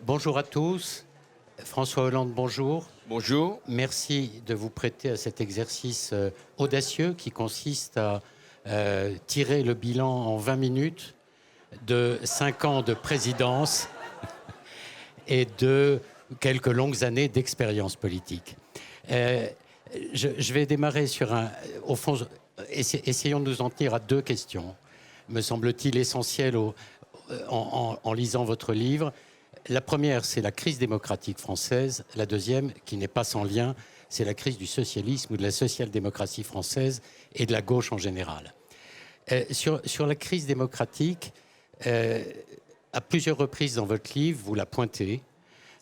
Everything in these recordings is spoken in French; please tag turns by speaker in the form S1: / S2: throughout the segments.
S1: Bonjour à tous. François Hollande, bonjour.
S2: Bonjour.
S1: Merci de vous prêter à cet exercice audacieux qui consiste à tirer le bilan en 20 minutes de 5 ans de présidence et de quelques longues années d'expérience politique. Je vais démarrer sur au fond, essayons de nous en tenir à deux questions, me semble-t-il essentielles en lisant votre livre. La première, c'est la crise démocratique française. La deuxième, qui n'est pas sans lien, c'est la crise du socialisme ou de la social-démocratie française et de la gauche en général. Sur la crise démocratique, à plusieurs reprises dans votre livre, vous la pointez.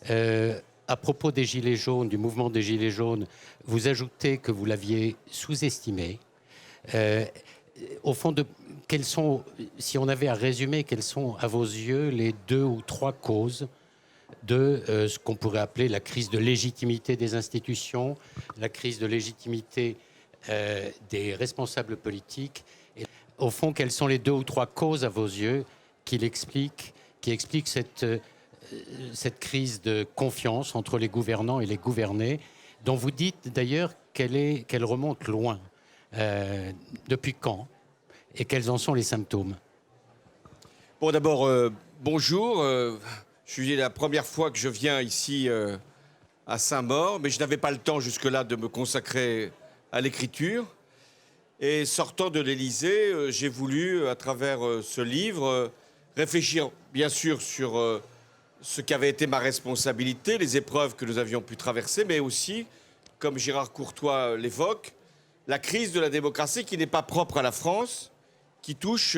S1: À propos des Gilets jaunes, du mouvement des Gilets jaunes, vous ajoutez que vous l'aviez sous-estimé. Au fond, quelles sont, si on avait à résumer, quelles sont à vos yeux les 2 ou 3 causes de ce qu'on pourrait appeler la crise de légitimité des institutions, la crise de légitimité des responsables politiques. Et, au fond, quelles sont les 2 ou 3 causes à vos yeux qui expliquent cette crise de confiance entre les gouvernants et les gouvernés, dont vous dites d'ailleurs qu'elle remonte loin. Depuis quand? Et quels en sont les symptômes?
S2: Bon, d'abord, bonjour. Je suis la première fois que je viens ici à Saint-Maur, mais je n'avais pas le temps jusque-là de me consacrer à l'écriture. Et sortant de l'Élysée, j'ai voulu, à travers ce livre, réfléchir bien sûr sur ce qu'avait été ma responsabilité, les épreuves que nous avions pu traverser, mais aussi, comme Gérard Courtois l'évoque, la crise de la démocratie qui n'est pas propre à la France, qui touche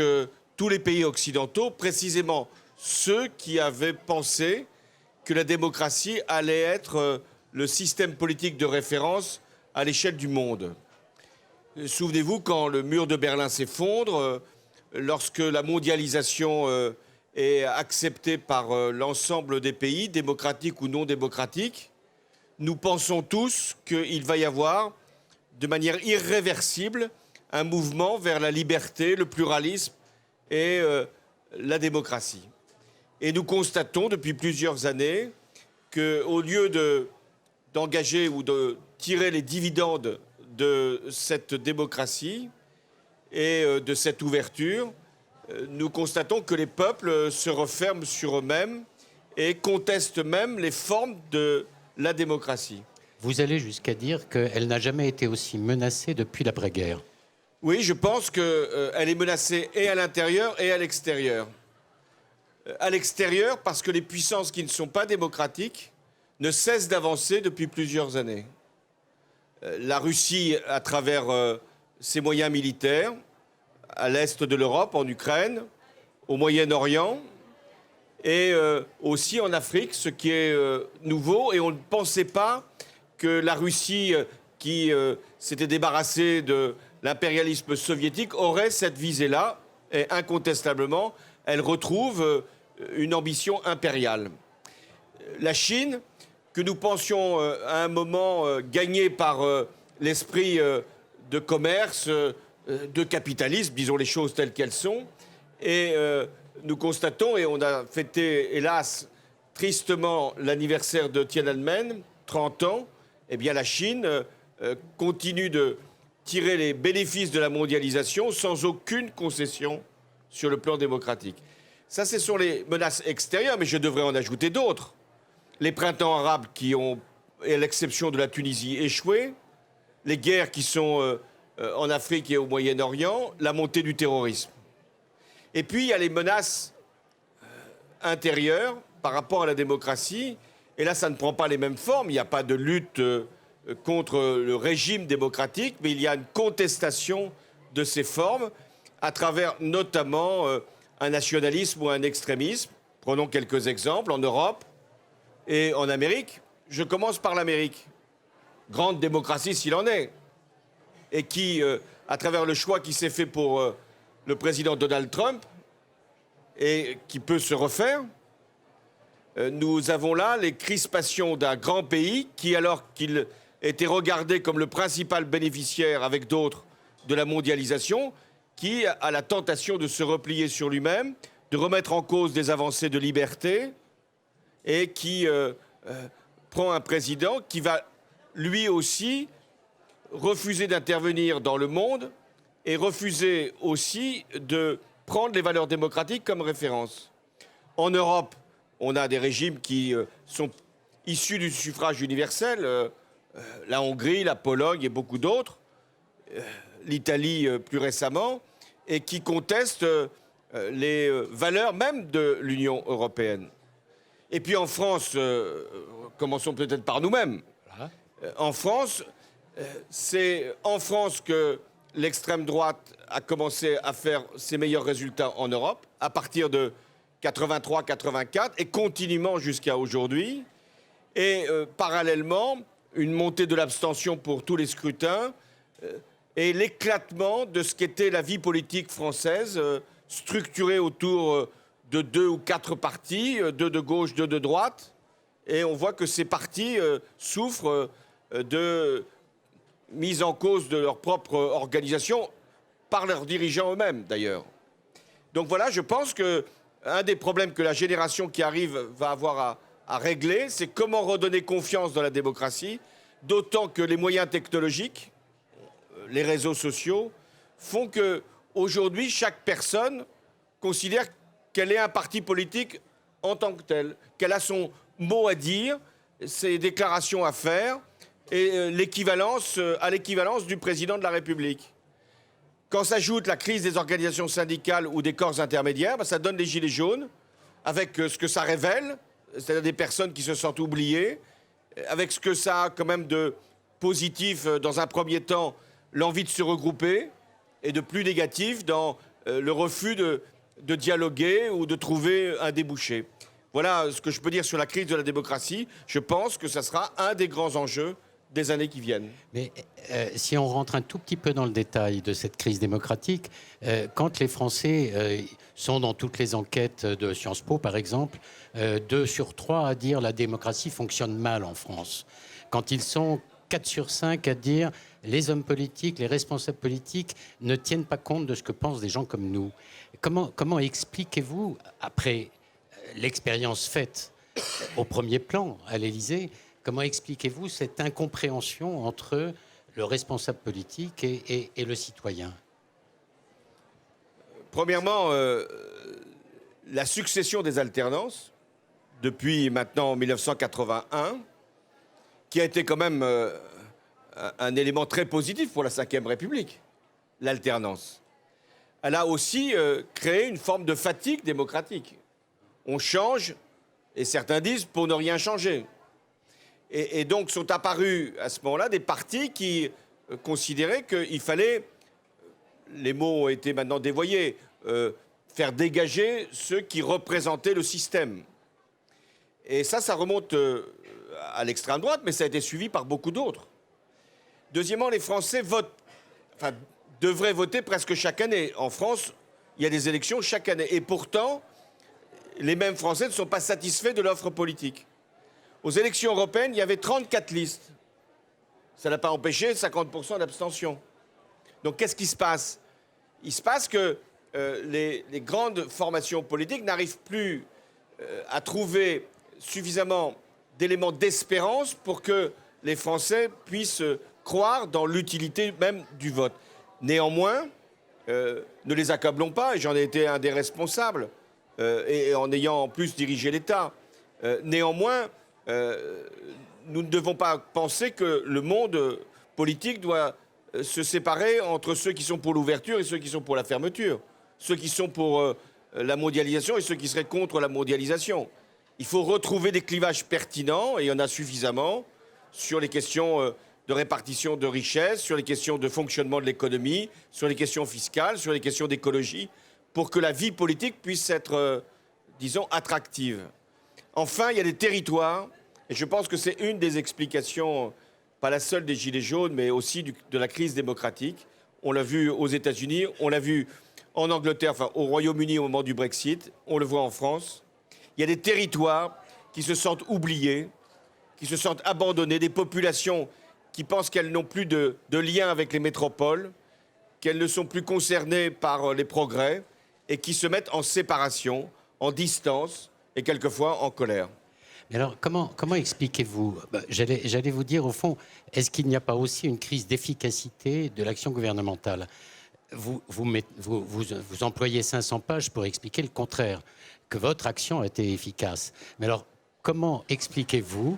S2: tous les pays occidentaux, précisément ceux qui avaient pensé que la démocratie allait être le système politique de référence à l'échelle du monde. Souvenez-vous, quand le mur de Berlin s'effondre, lorsque la mondialisation est acceptée par l'ensemble des pays, démocratiques ou non démocratiques, nous pensons tous qu'il va y avoir, de manière irréversible, un mouvement vers la liberté, le pluralisme et la démocratie. Et nous constatons depuis plusieurs années qu'au lieu d'engager ou de tirer les dividendes de cette démocratie et de cette ouverture, nous constatons que les peuples se referment sur eux-mêmes et contestent même les formes de la démocratie.
S1: Vous allez jusqu'à dire qu'elle n'a jamais été aussi menacée depuis l'après-guerre.
S2: Oui, je pense qu'elle est menacée et à l'intérieur et à l'extérieur. À l'extérieur, parce que les puissances qui ne sont pas démocratiques ne cessent d'avancer depuis plusieurs années. La Russie, à travers ses moyens militaires, à l'est de l'Europe, en Ukraine, au Moyen-Orient, et aussi en Afrique, ce qui est nouveau. Et on ne pensait pas que la Russie, qui s'était débarrassée de l'impérialisme soviétique, aurait cette visée-là. Et incontestablement, elle retrouve une ambition impériale. La Chine, que nous pensions à un moment gagnée par l'esprit de commerce, de capitalisme, disons les choses telles qu'elles sont, et nous constatons, et on a fêté, hélas, tristement l'anniversaire de Tiananmen, 30 ans, eh bien la Chine continue de tirer les bénéfices de la mondialisation sans aucune concession sur le plan démocratique. Ça, ce sont les menaces extérieures, mais je devrais en ajouter d'autres. Les printemps arabes qui ont, à l'exception de la Tunisie, échoué, les guerres qui sont en Afrique et au Moyen-Orient, la montée du terrorisme. Et puis, il y a les menaces intérieures par rapport à la démocratie. Et là, ça ne prend pas les mêmes formes. Il n'y a pas de lutte contre le régime démocratique, mais il y a une contestation de ces formes à travers notamment un nationalisme ou un extrémisme. Prenons quelques exemples en Europe et en Amérique. Je commence par l'Amérique. Grande démocratie s'il en est. Et qui, à travers le choix qui s'est fait pour le président Donald Trump, et qui peut se refaire, nous avons là les crispations d'un grand pays qui, alors qu'il était regardé comme le principal bénéficiaire avec d'autres de la mondialisation, qui a la tentation de se replier sur lui-même, de remettre en cause des avancées de liberté et qui prend un président qui va lui aussi refuser d'intervenir dans le monde et refuser aussi de prendre les valeurs démocratiques comme référence. En Europe, on a des régimes qui sont issus du suffrage universel, la Hongrie, la Pologne et beaucoup d'autres, l'Italie plus récemment, et qui contestent les valeurs même de l'Union européenne. Et puis en France, commençons peut-être par nous-mêmes. En France, c'est en France que l'extrême droite a commencé à faire ses meilleurs résultats en Europe, à partir de 83-84 et continuellement jusqu'à aujourd'hui. Et parallèlement, une montée de l'abstention pour tous les scrutins et l'éclatement de ce qu'était la vie politique française, structurée autour de 2 ou 4 partis, 2 de gauche, 2 de droite. Et on voit que ces partis souffrent de mise en cause de leur propre organisation par leurs dirigeants eux-mêmes, d'ailleurs. Donc voilà, je pense qu'un des problèmes que la génération qui arrive va avoir à régler, c'est comment redonner confiance dans la démocratie, d'autant que les moyens technologiques, les réseaux sociaux, font qu'aujourd'hui, chaque personne considère qu'elle est un parti politique en tant que tel, qu'elle a son mot à dire, ses déclarations à faire, et à l'équivalence du président de la République. Quand s'ajoute la crise des organisations syndicales ou des corps intermédiaires, ça donne les gilets jaunes, avec ce que ça révèle, c'est-à-dire des personnes qui se sentent oubliées, avec ce que ça a quand même de positif dans un premier temps, l'envie de se regrouper, et de plus négatif dans le refus de dialoguer ou de trouver un débouché. Voilà ce que je peux dire sur la crise de la démocratie. Je pense que ça sera un des grands enjeux des années qui viennent.
S1: Mais si on rentre un tout petit peu dans le détail de cette crise démocratique, quand les Français sont dans toutes les enquêtes de Sciences Po, par exemple, 2 sur 3 à dire la démocratie fonctionne mal en France. Quand ils sont 4 sur 5 à dire les hommes politiques, les responsables politiques ne tiennent pas compte de ce que pensent des gens comme nous. Comment expliquez-vous, après l'expérience faite au premier plan à l'Élysée, comment expliquez-vous cette incompréhension entre le responsable politique et le citoyen?
S2: Premièrement, la succession des alternances, depuis maintenant 1981, qui a été quand même un élément très positif pour la Ve République, l'alternance. Elle a aussi créé une forme de fatigue démocratique. On change, et certains disent, pour ne rien changer. Et donc sont apparus à ce moment-là des partis qui considéraient qu'il fallait, les mots ont été maintenant dévoyés, faire dégager ceux qui représentaient le système. Et ça remonte à l'extrême droite, mais ça a été suivi par beaucoup d'autres. Deuxièmement, les Français devraient voter presque chaque année. En France, il y a des élections chaque année. Et pourtant, les mêmes Français ne sont pas satisfaits de l'offre politique. Aux élections européennes, il y avait 34 listes. Ça n'a pas empêché 50% d'abstention. Donc qu'est-ce qui se passe? Il se passe que les grandes formations politiques n'arrivent plus à trouver suffisamment d'éléments d'espérance pour que les Français puissent croire dans l'utilité même du vote. Néanmoins, ne les accablons pas, et j'en ai été un des responsables, et en ayant en plus dirigé l'État. Néanmoins, nous ne devons pas penser que le monde politique doit se séparer entre ceux qui sont pour l'ouverture et ceux qui sont pour la fermeture, ceux qui sont pour la mondialisation et ceux qui seraient contre la mondialisation. Il faut retrouver des clivages pertinents, et il y en a suffisamment, sur les questions de répartition de richesses, sur les questions de fonctionnement de l'économie, sur les questions fiscales, sur les questions d'écologie, pour que la vie politique puisse être, disons, attractive. Enfin, il y a des territoires, et je pense que c'est une des explications, pas la seule des Gilets jaunes, mais aussi de la crise démocratique. On l'a vu aux États-Unis, on l'a vu en Angleterre, au Royaume-Uni au moment du Brexit, on le voit en France. Il y a des territoires qui se sentent oubliés, qui se sentent abandonnés, des populations qui pensent qu'elles n'ont plus de lien avec les métropoles, qu'elles ne sont plus concernées par les progrès, et qui se mettent en séparation, en distance, et quelquefois en colère.
S1: Mais alors, comment expliquez-vous j'allais vous dire, au fond, est-ce qu'il n'y a pas aussi une crise d'efficacité de l'action gouvernementale? Vous employez 500 pages pour expliquer le contraire, que votre action a été efficace. Mais alors, comment expliquez-vous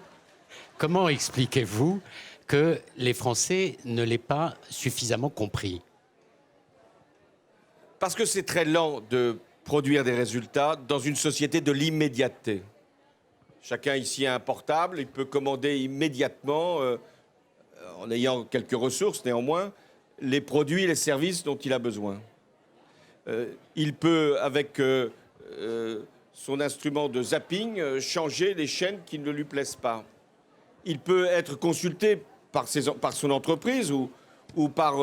S1: que les Français ne l'aient pas suffisamment compris?
S2: Parce que c'est très lent de produire des résultats dans une société de l'immédiateté. Chacun ici a un portable, il peut commander immédiatement, en ayant quelques ressources néanmoins, les produits et les services dont il a besoin. Il peut, avec son instrument de zapping, changer les chaînes qui ne lui plaisent pas. Il peut être consulté par son entreprise ou par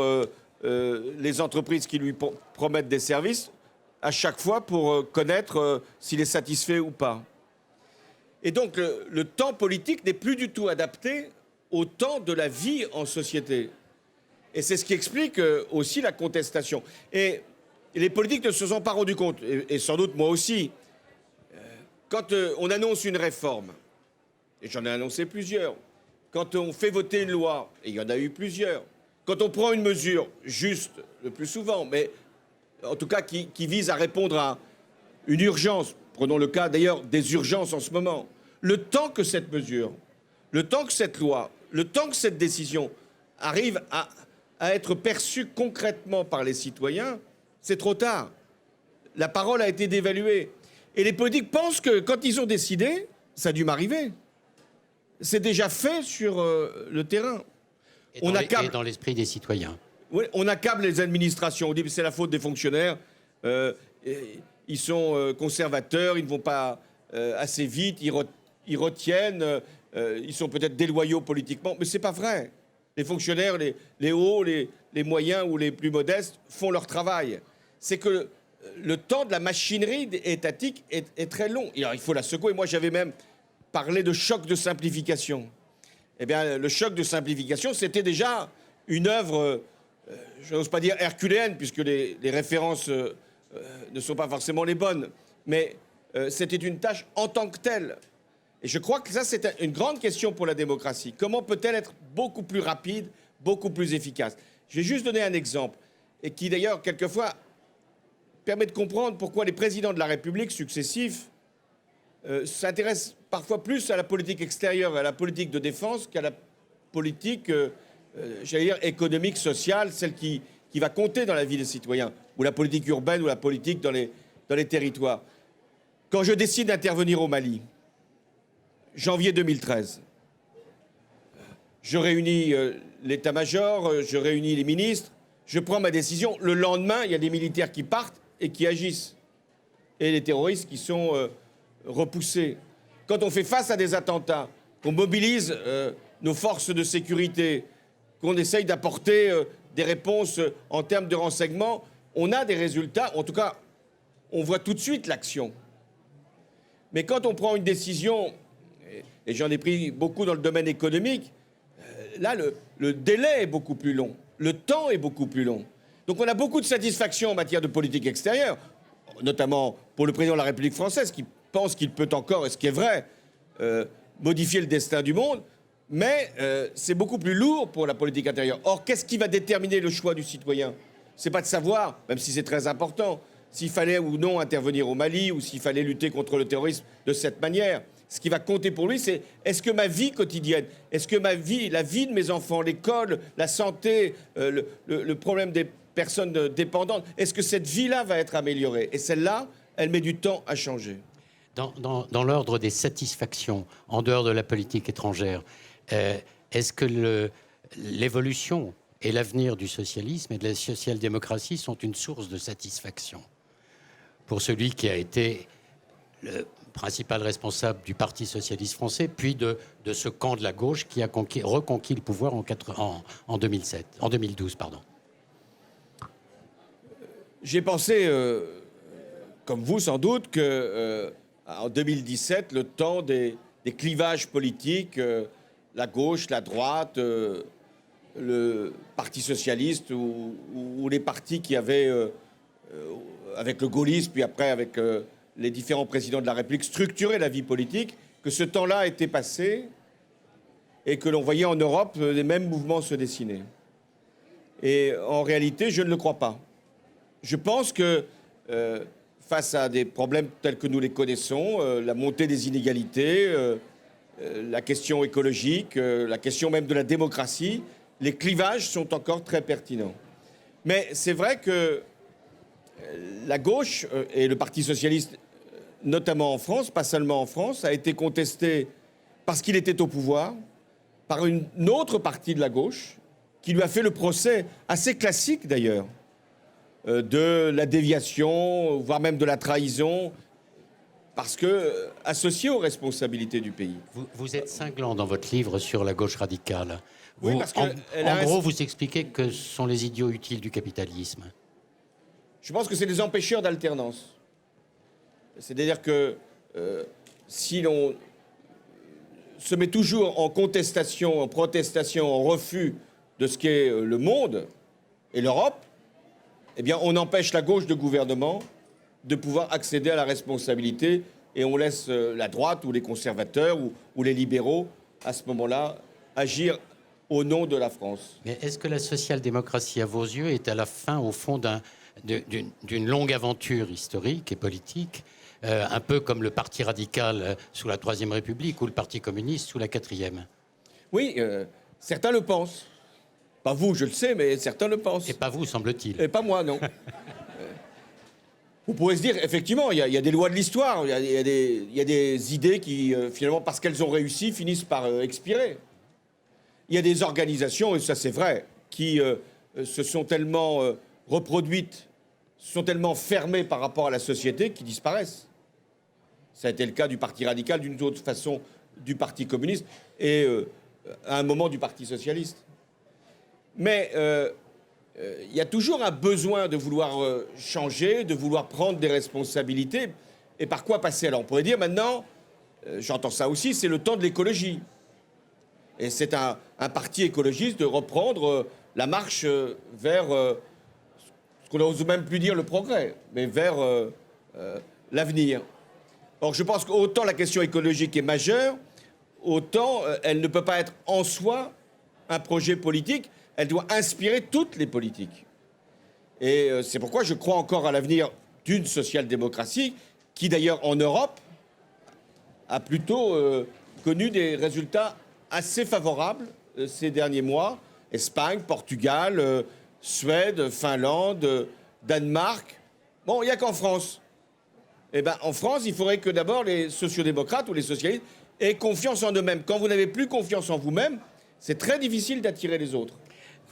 S2: les entreprises qui lui promettent des services à chaque fois pour connaître s'il est satisfait ou pas. Et donc le temps politique n'est plus du tout adapté au temps de la vie en société. Et c'est ce qui explique aussi la contestation. Et les politiques ne se sont pas rendus compte, et sans doute moi aussi, quand on annonce une réforme, et j'en ai annoncé plusieurs, quand on fait voter une loi, et il y en a eu plusieurs, quand on prend une mesure juste, le plus souvent, mais en tout cas qui vise à répondre à une urgence, prenons le cas d'ailleurs des urgences en ce moment, le temps que cette mesure, le temps que cette loi, le temps que cette décision arrive à être perçue concrètement par les citoyens, c'est trop tard. La parole a été dévaluée. Et les politiques pensent que quand ils ont décidé, ça a dû m'arriver. C'est déjà fait sur le terrain.
S1: Et dans l'esprit des citoyens.
S2: Oui, on accable les administrations. On dit que c'est la faute des fonctionnaires. Ils sont conservateurs, ils ne vont pas assez vite, ils retiennent, ils sont peut-être déloyaux politiquement. Mais ce n'est pas vrai. Les fonctionnaires, les hauts, les moyens ou les plus modestes font leur travail. C'est que le temps de la machinerie étatique est très long. Et alors, il faut la secouer. Moi, j'avais même parlé de choc de simplification. Eh bien, le choc de simplification, c'était déjà une œuvre, je n'ose pas dire herculéenne, puisque les références ne sont pas forcément les bonnes, mais c'était une tâche en tant que telle. Et je crois que ça, c'est une grande question pour la démocratie. Comment peut-elle être beaucoup plus rapide, beaucoup plus efficace? Je vais juste donner un exemple, et qui d'ailleurs, quelquefois, permet de comprendre pourquoi les présidents de la République successifs s'intéressent parfois plus à la politique extérieure et à la politique de défense qu'à la politique, j'allais dire, économique, sociale, celle qui va compter dans la vie des citoyens, ou la politique urbaine, ou la politique dans les territoires. Quand je décide d'intervenir au Mali, janvier 2013, je réunis l'état-major, je réunis les ministres, je prends ma décision. Le lendemain, il y a des militaires qui partent et qui agissent. Et les terroristes qui sont repoussés. Quand on fait face à des attentats, qu'on mobilise nos forces de sécurité, qu'on essaye d'apporter des réponses en termes de renseignement, on a des résultats. En tout cas, on voit tout de suite l'action. Mais quand on prend une décision, et j'en ai pris beaucoup dans le domaine économique, là, le délai est beaucoup plus long. Le temps est beaucoup plus long. Donc on a beaucoup de satisfaction en matière de politique extérieure, notamment pour le président de la République française, qui pense qu'il peut encore, et ce qui est vrai, modifier le destin du monde, mais c'est beaucoup plus lourd pour la politique intérieure. Or, qu'est-ce qui va déterminer le choix du citoyen? C'est pas de savoir, même si c'est très important, s'il fallait ou non intervenir au Mali, ou s'il fallait lutter contre le terrorisme de cette manière. Ce qui va compter pour lui, c'est est-ce que ma vie quotidienne, est-ce que la vie de mes enfants, l'école, la santé, le problème des personnes dépendantes, est-ce que cette vie-là va être améliorée? Et celle-là, elle met du temps à changer.
S1: Dans l'ordre des satisfactions, en dehors de la politique étrangère, est-ce que l'évolution et l'avenir du socialisme et de la social-démocratie sont une source de satisfaction pour celui qui a été le principal responsable du Parti socialiste français, puis de ce camp de la gauche qui a reconquis le pouvoir en 2012, pardon.
S2: J'ai pensé, comme vous sans doute, qu'en 2017, le temps des clivages politiques, la gauche, la droite, le Parti socialiste ou les partis qui avaient, avec le gaullisme, puis après avec les différents présidents de la République, structuré la vie politique, que ce temps-là était passé et que l'on voyait en Europe les mêmes mouvements se dessiner. Et en réalité, je ne le crois pas. Je pense que face à des problèmes tels que nous les connaissons, la montée des inégalités, la question écologique, la question même de la démocratie, les clivages sont encore très pertinents. Mais c'est vrai que la gauche et le Parti socialiste, notamment en France, pas seulement en France, a été contesté parce qu'il était au pouvoir par une autre partie de la gauche qui lui a fait le procès, assez classique d'ailleurs, de la déviation, voire même de la trahison, parce que associé aux responsabilités du pays.
S1: Vous êtes cinglant dans votre livre sur la gauche radicale.
S2: Oui, parce que
S1: en gros, vous expliquez que ce sont les idiots utiles du capitalisme.
S2: Je pense que c'est des empêcheurs d'alternance. C'est-à-dire que si l'on se met toujours en contestation, en protestation, en refus de ce qu'est le monde et l'Europe, eh bien, on empêche la gauche de gouvernement de pouvoir accéder à la responsabilité et on laisse la droite ou les conservateurs ou les libéraux, à ce moment-là, agir au nom de la France.
S1: Mais est-ce que la social-démocratie, à vos yeux, est à la fin, au fond, d'une longue aventure historique et politique, un peu comme le Parti radical sous la Troisième République ou le Parti communiste sous la Quatrième?
S2: Oui, certains le pensent. Pas vous, je le sais, mais certains le pensent.
S1: Et pas vous, semble-t-il.
S2: Et pas moi, non. Vous pourrez se dire, effectivement, il y a des lois de l'histoire, il y a des idées qui, finalement, parce qu'elles ont réussi, finissent par expirer. Il y a des organisations, et ça c'est vrai, qui se sont tellement reproduites, sont tellement fermées par rapport à la société, qui disparaissent. Ça a été le cas du Parti radical, d'une autre façon du Parti communiste, et à un moment du Parti socialiste. Mais il y a toujours un besoin de vouloir changer, de vouloir prendre des responsabilités. Et par quoi passer? Alors on pourrait dire maintenant, j'entends ça aussi, c'est le temps de l'écologie. Et c'est un parti écologiste de reprendre la marche vers ce qu'on n'ose même plus dire le progrès, mais vers l'avenir. Or je pense qu'autant la question écologique est majeure, autant elle ne peut pas être en soi un projet politique. Elle doit inspirer toutes les politiques. Et c'est pourquoi je crois encore à l'avenir d'une social-démocratie qui, d'ailleurs, en Europe, a plutôt connu des résultats assez favorables ces derniers mois. Espagne, Portugal, Suède, Finlande, Danemark. Bon, il n'y a qu'en France. Eh bien, en France, il faudrait que d'abord les sociodémocrates ou les socialistes aient confiance en eux-mêmes. Quand vous n'avez plus confiance en vous-même, c'est très difficile d'attirer les autres.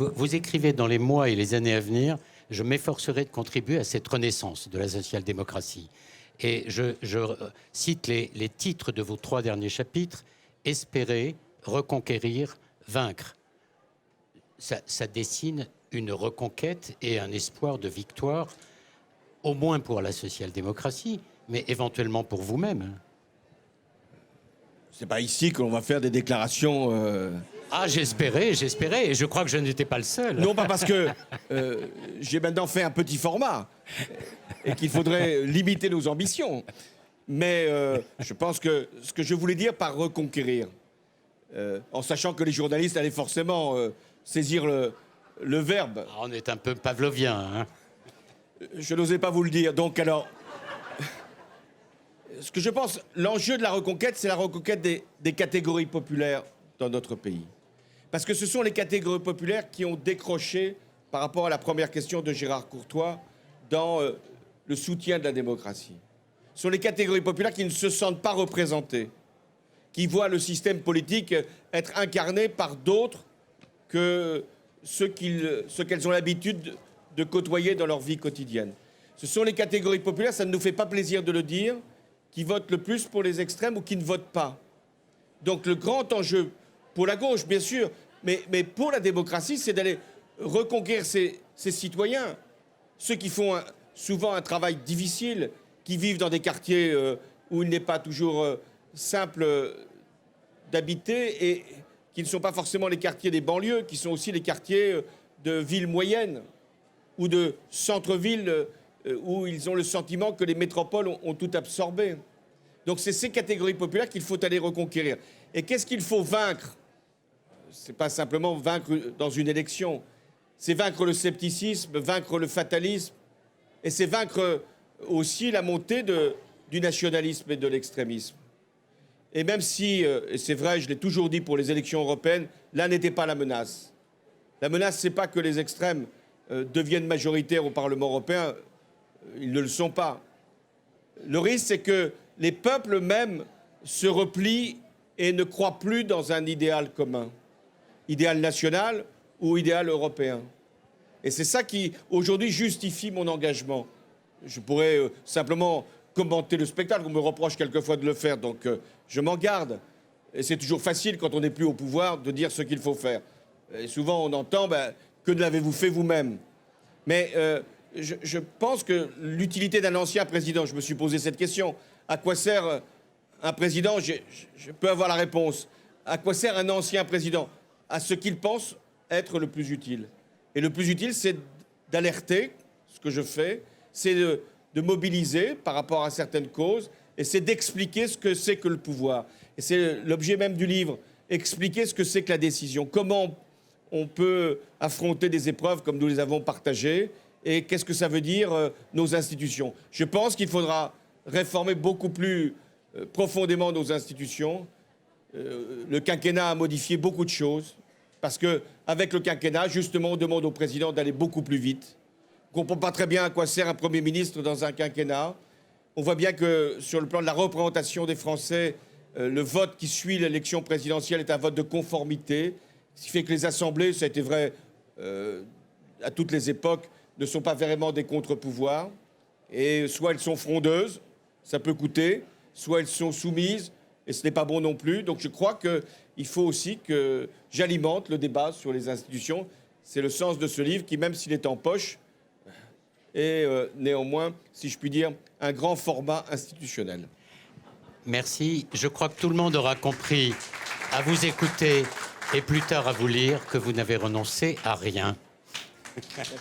S1: Vous écrivez dans les mois et les années à venir, je m'efforcerai de contribuer à cette renaissance de la social-démocratie. Et je cite les titres de vos 3 derniers chapitres, espérer, reconquérir, vaincre. Ça dessine une reconquête et un espoir de victoire, au moins pour la social-démocratie, mais éventuellement pour vous-même.
S2: C'est pas ici que l'on va faire des déclarations...
S1: Ah, j'espérais, et je crois que je n'étais pas le seul.
S2: Non, pas parce que j'ai maintenant fait un petit format et qu'il faudrait limiter nos ambitions. Mais je pense que ce que je voulais dire par reconquérir, en sachant que les journalistes allaient forcément saisir le verbe.
S1: Ah, on est un peu pavlovien, hein.
S2: Je n'osais pas vous le dire. Donc alors, ce que je pense, l'enjeu de la reconquête, c'est la reconquête des catégories populaires dans notre pays. Parce que ce sont les catégories populaires qui ont décroché par rapport à la première question de Gérard Courtois dans le soutien de la démocratie. Ce sont les catégories populaires qui ne se sentent pas représentées, qui voient le système politique être incarné par d'autres que ceux qu'elles ont l'habitude de côtoyer dans leur vie quotidienne. Ce sont les catégories populaires, ça ne nous fait pas plaisir de le dire, qui votent le plus pour les extrêmes ou qui ne votent pas. Donc le grand enjeu pour la gauche, bien sûr, mais pour la démocratie, c'est d'aller reconquérir ces citoyens, ceux qui font souvent un travail difficile, qui vivent dans des quartiers où il n'est pas toujours simple d'habiter et qui ne sont pas forcément les quartiers des banlieues, qui sont aussi les quartiers de villes moyennes ou de centres-villes où ils ont le sentiment que les métropoles ont tout absorbé. Donc c'est ces catégories populaires qu'il faut aller reconquérir. Et qu'est-ce qu'il faut vaincre? Ce n'est pas simplement vaincre dans une élection. C'est vaincre le scepticisme, vaincre le fatalisme. Et c'est vaincre aussi la montée du nationalisme et de l'extrémisme. Et même si, et c'est vrai, je l'ai toujours dit pour les élections européennes, là n'était pas la menace. La menace, ce n'est pas que les extrêmes deviennent majoritaires au Parlement européen. Ils ne le sont pas. Le risque, c'est que les peuples eux-mêmes se replient et ne croient plus dans un idéal commun, idéal national ou idéal européen. Et c'est ça qui, aujourd'hui, justifie mon engagement. Je pourrais simplement commenter le spectacle, on me reproche quelquefois de le faire, donc je m'en garde. Et c'est toujours facile, quand on n'est plus au pouvoir, de dire ce qu'il faut faire. Et souvent, on entend que l'avez-vous fait vous-même? Mais je pense que l'utilité d'un ancien président, je me suis posé cette question, à quoi sert un président? Je peux avoir la réponse. À quoi sert un ancien président? À ce qu'il pense être le plus utile. Et le plus utile, c'est d'alerter, ce que je fais, c'est de mobiliser par rapport à certaines causes, et c'est d'expliquer ce que c'est que le pouvoir. Et c'est l'objet même du livre, expliquer ce que c'est que la décision, comment on peut affronter des épreuves comme nous les avons partagées, et qu'est-ce que ça veut dire nos institutions. Je pense qu'il faudra réformer beaucoup plus profondément nos institutions. Le quinquennat a modifié beaucoup de choses, parce qu'avec le quinquennat, justement, on demande au président d'aller beaucoup plus vite. On ne comprend pas très bien à quoi sert un Premier ministre dans un quinquennat. On voit bien que sur le plan de la représentation des Français, le vote qui suit l'élection présidentielle est un vote de conformité, ce qui fait que les assemblées, ça a été vrai à toutes les époques, ne sont pas vraiment des contre-pouvoirs. Et soit elles sont frondeuses, ça peut coûter, soit elles sont soumises, et ce n'est pas bon non plus. Donc je crois qu'il faut aussi que j'alimente le débat sur les institutions. C'est le sens de ce livre qui, même s'il est en poche, est néanmoins, si je puis dire, un grand format institutionnel.
S1: Merci. Je crois que tout le monde aura compris, à vous écouter et plus tard à vous lire, que vous n'avez renoncé à rien. Merci.